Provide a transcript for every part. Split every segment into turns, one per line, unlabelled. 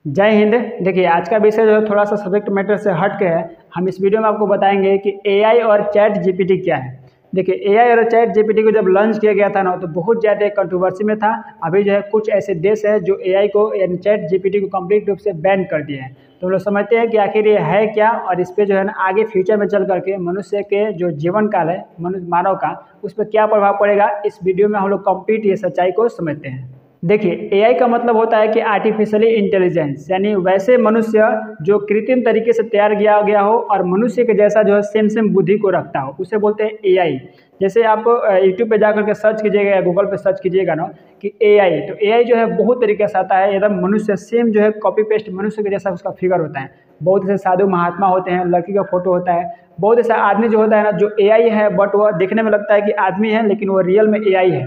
जय हिंद। देखिए, आज का विषय जो है थोड़ा सा सब्जेक्ट मैटर से हट के है। हम इस वीडियो में आपको बताएंगे कि एआई और चैट जीपीटी क्या है। देखिए, एआई और चैट जीपीटी को जब लॉन्च किया गया था ना, तो बहुत ज़्यादा कंट्रोवर्सी में था। अभी जो है कुछ ऐसे देश है जो एआई को यानी चैट जीपीटी को कंप्लीट रूप से बैन कर दिए हैं। तो हम लोग समझते हैं कि आखिर ये है क्या, और इस पर जो है ना आगे फ्यूचर में चल करके मनुष्य के जो जीवन काल है मनुष्य मानव का, उस पर क्या प्रभाव पड़ेगा, इस वीडियो में हम लोग कंप्लीट ये सच्चाई को समझते हैं। देखिए, एआई का मतलब होता है कि आर्टिफिशियली इंटेलिजेंस, यानी वैसे मनुष्य जो कृत्रिम तरीके से तैयार किया गया हो और मनुष्य के जैसा जो है सेम बुद्धि को रखता हो, उसे बोलते हैं एआई। जैसे आप यूट्यूब पे जाकर के सर्च कीजिएगा या गूगल पे सर्च कीजिएगा ना कि एआई, तो एआई जो है बहुत तरीके से आता है, एकदम मनुष्य सेम जो है कॉपी पेस्ट मनुष्य के जैसा उसका फिगर होता है। बहुत ऐसे साधु महात्मा होते हैं, लड़की का फोटो होता है। बहुत ऐसा आदमी जो होता है ना, जो एआई है, बट वह देखने में लगता है कि आदमी है, लेकिन वो रियल में एआई है।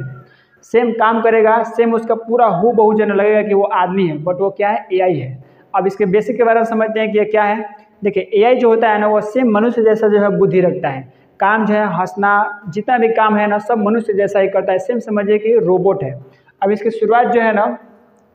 सेम काम करेगा, सेम उसका पूरा हूबहू जन लगेगा कि वो आदमी है, बट वो क्या है, एआई है। अब इसके बेसिक के बारे में समझते हैं कि ये क्या है। देखिए, एआई जो होता है ना, वो सेम मनुष्य जैसा जो है बुद्धि रखता है। काम जो है हंसना, जितना भी काम है ना, सब मनुष्य जैसा ही करता है। सेम समझिए कि रोबोट है। अब इसकी शुरुआत जो है ना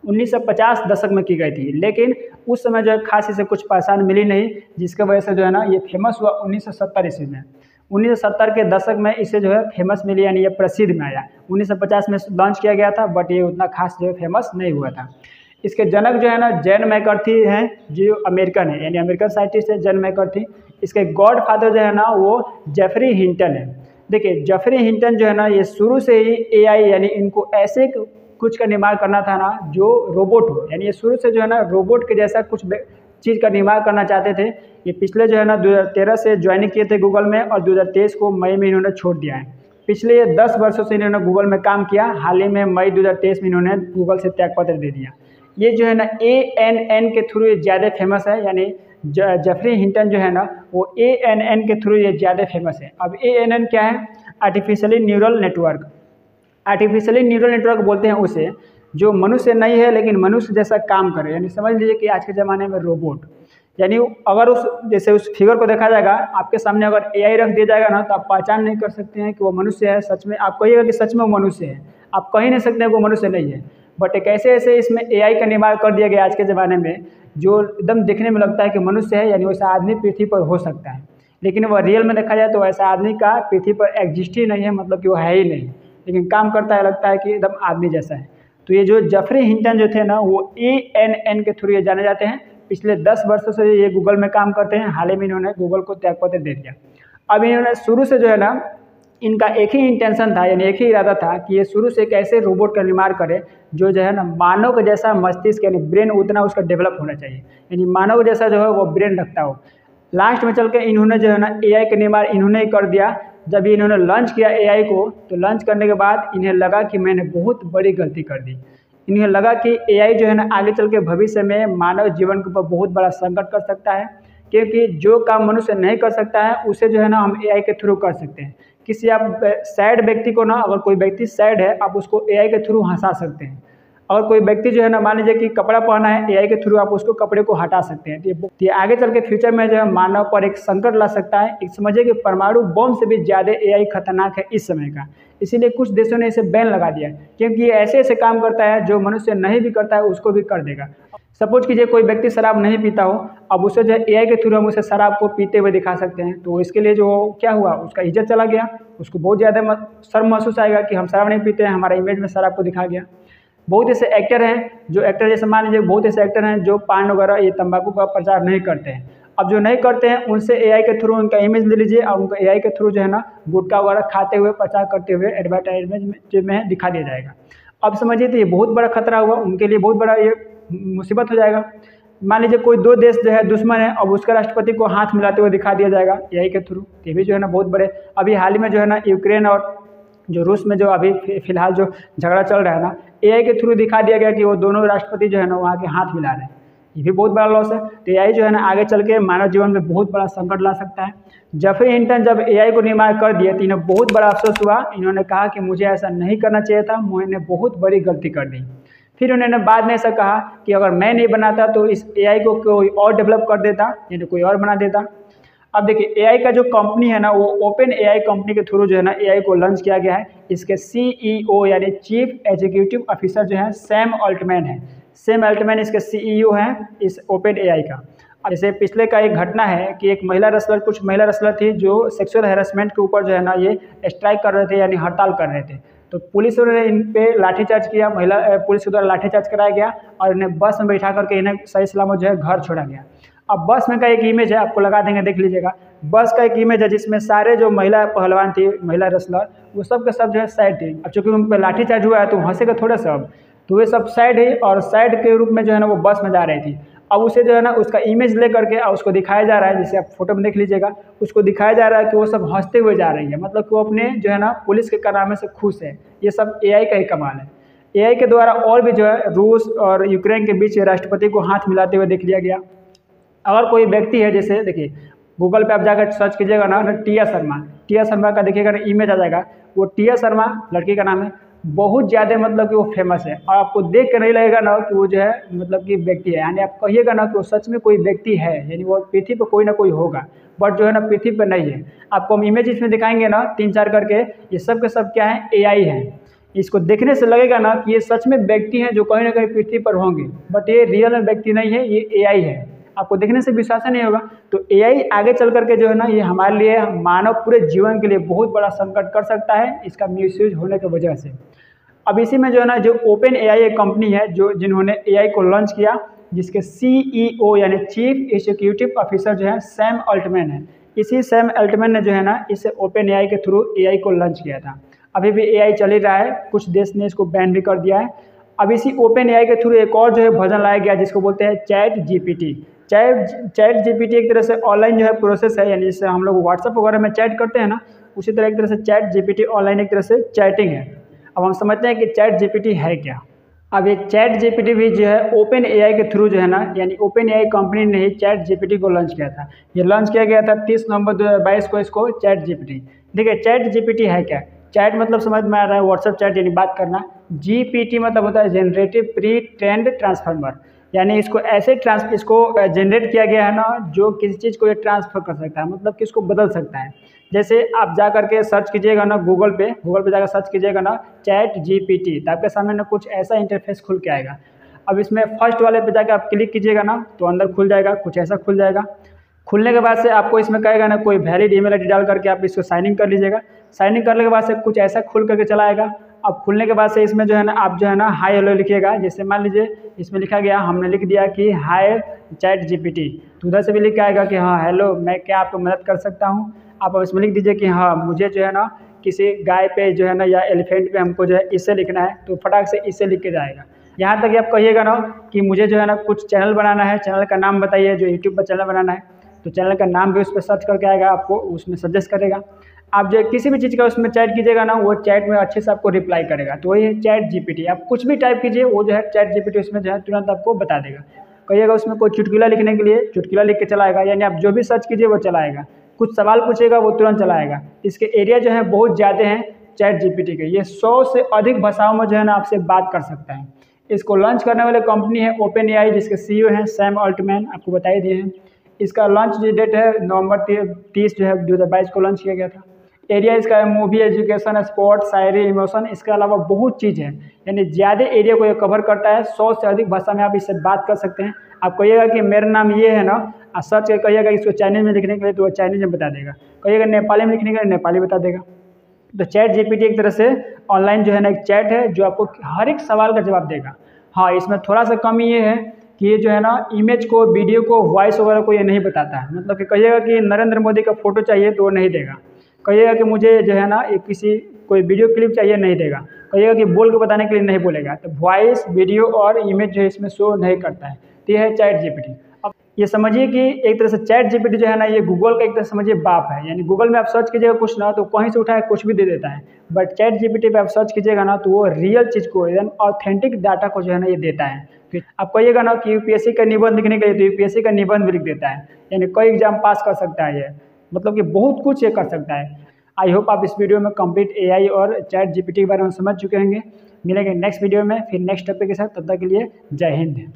1950 दशक में की गई थी, लेकिन उस समय जो है खास इसे कुछ पहचान मिली नहीं, जिसकी वजह से जो है ना ये फेमस हुआ 1970 ईस्वी में। 1970 के दशक में इसे जो है फेमस मिली, यानी ये प्रसिद्ध में आया। 1950 में लॉन्च किया गया था, बट ये उतना खास जो है फेमस नहीं हुआ था। इसके जनक जो है ना जैन मैकर्थी हैं, जो अमेरिकन है, यानी अमेरिकन साइंटिस्ट है जैन मैकर्थी। इसके गॉड फादर जो है ना वो जेफरी हिंटन है। देखिए, जेफरी हिंटन जो है ना ये शुरू से ही एआई यानी इनको ऐसे कुछ का निर्माण करना था ना जो रोबोट हो, यानी ये शुरू से जो है ना रोबोट के जैसा कुछ चीज़ का निर्माण करना चाहते थे। ये पिछले जो है ना 2013 से ज्वाइनिंग किए थे गूगल में, और 2023 को मई में इन्होंने छोड़ दिया है। पिछले ये 10 वर्षों से इन्होंने गूगल में काम किया। हाल ही में मई 2023 में इन्होंने गूगल से त्यागपत्र दे दिया। ये जो है ना ANN के थ्रू ये ज़्यादा फेमस है, यानी जेफरी हिंटन जो है ना वो ANN के थ्रू ये ज़्यादा फेमस है। अब ANN क्या है? Artificially neural network. Artificially neural network बोलते हैं उसे, जो मनुष्य नहीं है लेकिन मनुष्य जैसा काम करे। यानी समझ लीजिए कि आज के ज़माने में रोबोट, यानी अगर उस जैसे उस फिगर को देखा जाएगा, आपके सामने अगर एआई रख दिया जाएगा ना, तो आप पहचान नहीं कर सकते हैं कि वो मनुष्य है। सच में आप कहिएगा कि सच में वो मनुष्य है, आप कह ही नहीं सकते हैं वो मनुष्य नहीं है। बट एक ऐसे इसमें एआई का निर्माण कर दिया गया आज के ज़माने में, जो एकदम दिखने में लगता है कि मनुष्य है, यानी वैसा आदमी पृथ्वी पर हो सकता है। लेकिन वह रियल में देखा जाए तो वैसा आदमी का पृथ्वी पर एग्जिस्ट ही नहीं है, मतलब कि वो है ही नहीं, लेकिन काम करता है, लगता है कि एकदम आदमी जैसा है। तो ये जो जेफरी हिंटन जो थे ना, वो ANN के थ्रू ये जाने जाते हैं। पिछले 10 वर्षों से ये गूगल में काम करते हैं। हाल ही में इन्होंने गूगल को त्यागपत्र दे दिया। अब इन्होंने शुरू से जो है ना इनका एक ही इंटेंशन था, यानी एक ही इरादा था कि ये शुरू से एक ऐसे रोबोट का निर्माण करे जो है ना मानव के जैसा मस्तिष्क, यानी ब्रेन उतना उसका डेवलप होना चाहिए, यानी मानव जैसा जो है वो ब्रेन रखता हो। लास्ट में चल के इन्होंने जो है ना एआई का निर्माण इन्होंने ही कर दिया। जब इन्होंने लॉन्च किया एआई को, तो लॉन्च करने के बाद इन्हें लगा कि मैंने बहुत बड़ी गलती कर दी। इन्हें लगा कि एआई जो है ना आगे चल के भविष्य में मानव जीवन के ऊपर बहुत बड़ा संकट कर सकता है, क्योंकि जो काम मनुष्य नहीं कर सकता है उसे जो है ना हम एआई के थ्रू कर सकते हैं। किसी आप सैड व्यक्ति को ना, अगर कोई व्यक्ति सैड है, आप उसको एआई के थ्रू हंसा सकते हैं। और कोई व्यक्ति जो है ना, मान लीजिए कि कपड़ा पहना है, एआई के थ्रू आप उसको कपड़े को हटा सकते हैं। तो ये आगे चल के फ्यूचर में जो है मानव पर एक संकट ला सकता है। एक समझिए कि परमाणु बम से भी ज़्यादा एआई खतरनाक है इस समय का। इसीलिए कुछ देशों ने इसे बैन लगा दिया है, क्योंकि ये ऐसे काम करता है जो मनुष्य नहीं भी करता है उसको भी कर देगा। सपोज कीजिए कोई व्यक्ति शराब नहीं पीता हो, अब उसे जो है एआई के थ्रू हम उसे शराब को पीते हुए दिखा सकते हैं। तो इसके लिए जो क्या हुआ, उसका इज्जत चला गया, उसको बहुत ज़्यादा शर्म महसूस आएगा कि हम शराब नहीं पीते हैं, हमारा इमेज में शराब को दिखा गया। बहुत ऐसे एक्टर हैं जो जैसे मान लीजिए बहुत ऐसे एक्टर हैं जो पान वगैरह ये तंबाकू का प्रचार नहीं करते हैं। अब जो नहीं करते हैं उनसे एआई के थ्रू उनका इमेज ले लीजिए, और उनका एआई के थ्रू जो है ना गुटखा वगैरह खाते हुए प्रचार करते हुए एडवर्टाइजमेंट में दिखा दिया जाएगा। अब समझिए तो ये बहुत बड़ा खतरा हुआ उनके लिए, बहुत बड़ा ये मुसीबत हो जाएगा। मान लीजिए कोई दो देश जो है दुश्मन है, अब उसका राष्ट्रपति को हाथ मिलाते हुए दिखा दिया जाएगा एआई के थ्रू। ये भी जो है ना बहुत बड़े, अभी हाल ही में जो है ना यूक्रेन और जो रूस में जो अभी फिलहाल जो झगड़ा चल रहा है ना, एआई के थ्रू दिखा दिया गया कि वो दोनों राष्ट्रपति जो है ना वहाँ के हाथ मिला रहे हैं। ये भी बहुत बड़ा लॉस है। तो एआई जो है ना आगे चल के मानव जीवन में बहुत बड़ा संकट ला सकता है। जेफरी हिंटन जब एआई को निर्माण कर दिया तो इन्हें बहुत बड़ा अफसोस हुआ। इन्होंने कहा कि मुझे ऐसा नहीं करना चाहिए था, मैंने बहुत बड़ी गलती कर दी। फिर उन्होंने बाद में ऐसा कहा कि अगर मैं नहीं बनाता तो इस एआई को कोई और डेवलप कर देता, यानी कोई और बना देता। अब देखिए, एआई का जो कंपनी है ना, वो ओपन एआई कंपनी के थ्रू जो है ना एआई को लॉन्च किया गया है। इसके CEO यानी चीफ एग्जीक्यूटिव ऑफिसर जो है सैम ऑल्टमैन है। सैम अल्टमैन इसके CEO हैं इस ओपन एआई का। जैसे पिछले का एक घटना है कि एक कुछ महिला रेसलर थी जो सेक्सुअल हैरेसमेंट के ऊपर जो है ना ये स्ट्राइक कर रहे थे, यानी हड़ताल कर रहे थे। तो पुलिस ने इन पे लाठीचार्ज किया, पुलिस के द्वारा लाठीचार्ज कराया गया और इन्हें बस में बैठा करके इन्हें सही सलामत जो है घर छोड़ा गया। अब बस में का एक इमेज है, आपको लगा देंगे, देख लीजिएगा। बस का एक इमेज है जिसमें सारे जो महिला पहलवान थी, महिला रेसलर, वो सब के सब जो है साइड थी। अब चूंकि उन पर लाठीचार्ज हुआ है तो हंसेगा थोड़ा सब, तो वे सब साइड है और साइड के रूप में जो है ना वो बस में जा रही थी। अब उसे जो है ना उसका इमेज ले करके उसको दिखाया जा रहा है, जैसे आप फोटो में देख लीजिएगा, उसको दिखाया जा रहा है कि वो सब हंसते हुए जा रही है, मतलब कि वो अपने जो है ना पुलिस के कारनामे से खुश है। ये सब एआई का ही कमाल है। एआई के द्वारा और भी जो है रूस और यूक्रेन के बीच राष्ट्रपति को हाथ मिलाते हुए देख लिया गया। अगर कोई व्यक्ति है, जैसे देखिए गूगल पे आप जाकर सर्च कीजिएगा ना टिया शर्मा का देखिएगा ना इमेज आ जाएगा। वो टिया शर्मा लड़की का नाम है, बहुत ज़्यादा मतलब कि वो फेमस है और आपको देख कर नहीं लगेगा ना कि वो जो है मतलब कि व्यक्ति है, यानी आप कहिएगा ना कि वो सच में कोई व्यक्ति है, यानी वो पृथ्वी पर कोई ना कोई होगा, बट जो है ना पृथ्वी पर नहीं है। आपको हम इमेज इसमें दिखाएंगे ना 3-4 करके, ये सब के सब क्या है, एआई है। इसको देखने से लगेगा ना कि ये सच में व्यक्ति हैं जो कहीं ना कहीं पृथ्वी पर होंगे, बट ये रियल में व्यक्ति नहीं है, ये एआई है। आपको देखने से विश्वास नहीं होगा। तो एआई आगे चल करके जो है ना ये हमारे लिए, मानव पूरे जीवन के लिए बहुत बड़ा संकट कर सकता है इसका मिसयूज होने की वजह से। अब इसी में जो है ना जो ओपन एआई एक कंपनी है जो जिन्होंने एआई को लॉन्च किया, जिसके CEO यानी चीफ एग्जीक्यूटिव ऑफिसर जो है सैम अल्टमैन है। इसी सैम अल्टमैन ने जो है ना इस ओपन एआई के थ्रू एआई को लॉन्च किया था। अभी भी एआई चल ही रहा है, कुछ देश ने इसको बैन भी कर दिया है। अब इसी ओपन एआई के थ्रू एक और जो है वर्जन लाया गया जिसको बोलते हैं चैट जीपीटी। चैट जीपीटी एक तरह से ऑनलाइन जो है प्रोसेस है, यानी जिससे हम लोग व्हाट्सएप वगैरह में चैट करते हैं ना, उसी तरह एक तरह से चैट जीपीटी ऑनलाइन एक तरह से चैटिंग है। अब हम समझते हैं कि चैट जीपीटी है क्या। अब ये चैट जीपीटी भी जो है ओपन एआई के थ्रू जो है ना, यानी ओपन एआई कंपनी ने ही चैट जीपीटी को लॉन्च किया था। ये लॉन्च किया गया था 30 नवंबर 2022 को इसको चैट जीपीटी। देखिए चैट जीपीटी है क्या। चैट मतलब समझ में आ रहा है व्हाट्सएप चैट यानी बात करना। जीपीटी मतलब होता है जनरेटिव प्री ट्रेंड ट्रांसफार्मर, यानी इसको ऐसे इसको जनरेट किया गया है ना जो किसी चीज़ को ये ट्रांसफर कर सकता है, मतलब कि इसको बदल सकता है। जैसे आप जा करके सर्च कीजिएगा ना गूगल पे जाकर सर्च कीजिएगा ना चैट जीपीटी, तो आपके सामने ना कुछ ऐसा इंटरफेस खुल के आएगा। अब इसमें फर्स्ट वाले पे जाकर आप क्लिक कीजिएगा ना तो अंदर खुल जाएगा, कुछ ऐसा खुल जाएगा। खुलने के बाद से आपको इसमें कहेगा ना कोई वैलिड ईमेल आईडी डाल करके आप इसको साइन इन कर लीजिएगा। साइन इन करने के बाद से कुछ ऐसा खुल करके चला आएगा। अब खुलने के बाद से इसमें जो है ना आप जो है ना हाय हेलो लिखिएगा। जैसे मान लीजिए इसमें लिखा गया, हमने लिख दिया कि हाय चैट जीपीटी, तो उधर से भी लिख के आएगा कि हाँ हेलो, मैं क्या आपको मदद कर सकता हूँ। आप इसमें लिख दीजिए कि हाँ मुझे जो है ना किसी गाय पे जो है ना या एलिफेंट पे हमको जो है इससे लिखना है, तो फटाक से इससे लिख के जाएगा। यहाँ तक कि आप कहिएगा ना कि मुझे जो है ना कुछ चैनल बनाना है, चैनल का नाम बताइए, जो यूट्यूब पर चैनल बनाना है, तो चैनल का नाम भी उस पर सर्च करके आएगा, आपको उसमें सजेस्ट करेगा। आप जो किसी भी चीज़ का उसमें चैट कीजिएगा ना वो चैट में अच्छे से आपको रिप्लाई करेगा, तो वही है चैट जीपीटी। आप कुछ भी टाइप कीजिए वो जो है चैट जीपीटी उसमें जो है तुरंत आपको बता देगा। कहिएगा उसमें कोई चुटकुला लिखने के लिए चुटकुला लिख के चलाएगा, यानी आप जो भी सर्च कीजिए वो चलाएगा। कुछ सवाल पूछेगा वो तुरंत चलाएगा। इसके एरिया जो है बहुत ज़्यादा हैं चैट जीपीटी के, ये 100 से अधिक भाषाओं में जो है ना आपसे बात कर सकता है। इसको लॉन्च करने वाले कंपनी है ओपन एआई, जिसके CEO हैं सैम अल्टमैन, आपको बता ही दिए हैं। इसका लॉन्च डेट है नवंबर 30 जो है 2022 को लॉन्च किया गया था। एरिया इसका है मूवी, एजुकेशन, स्पोर्ट्स, शायरी, इमोशन, इसके अलावा बहुत चीज़ है, यानी ज़्यादा एरिया को ये कवर करता है। 100 से अधिक भाषा में आप इससे बात कर सकते हैं। आप कहिएगा कि मेरा नाम ये है ना, और सर्च करके कहिएगा इसको चाइनीज़ में लिखने के लिए तो वो चाइनीज़ में बता देगा, कहिएगा नेपाली में लिखने के लिए नेपाली बता देगा। तो चैट जीपीटी एक तरह से ऑनलाइन जो है ना एक चैट है जो आपको हर एक सवाल का जवाब देगा। हाँ, इसमें थोड़ा सा कमी ये है कि ये जो है ना इमेज को, वीडियो को, वॉइस वगैरह को ये नहीं बताता है। मतलब कि कहिएगा कि नरेंद्र मोदी का फोटो चाहिए तो वो नहीं देगा। कहिएगा कि मुझे जो है ना एक कोई वीडियो क्लिप चाहिए, नहीं देगा। कहिएगा कि बोल के बताने के लिए नहीं बोलेगा। तो वॉइस, वीडियो और इमेज जो है इसमें शो नहीं करता है। तो ये है चैट जीपीटी। अब ये समझिए कि एक तरह से चैट जीपीटी जो है ना ये गूगल का एक तरह समझिए बाप है, यानी गूगल में आप सर्च कीजिएगा कुछ ना तो कहीं से उठाए कुछ भी दे देता है, बट चैट जीपीटी पे आप सर्च कीजिएगा ना तो वो रियल चीज़ को, एकदम ऑथेंटिक डाटा को जो है ना ये देता है। फिर आप कहिएगा ना कि यूपीएससी का निबंध लिखने के लिए तो यूपीएससी का निबंध भी लिख देता है, यानी कोई एग्जाम पास कर सकता है ये, मतलब कि बहुत कुछ ये कर सकता है। आई होप आप इस वीडियो में कंप्लीट एआई और चैट जीपीटी के बारे में समझ चुके होंगे। मिलेंगे नेक्स्ट वीडियो में फिर नेक्स्ट टॉपिक के साथ, तब तक के लिए जय हिंद।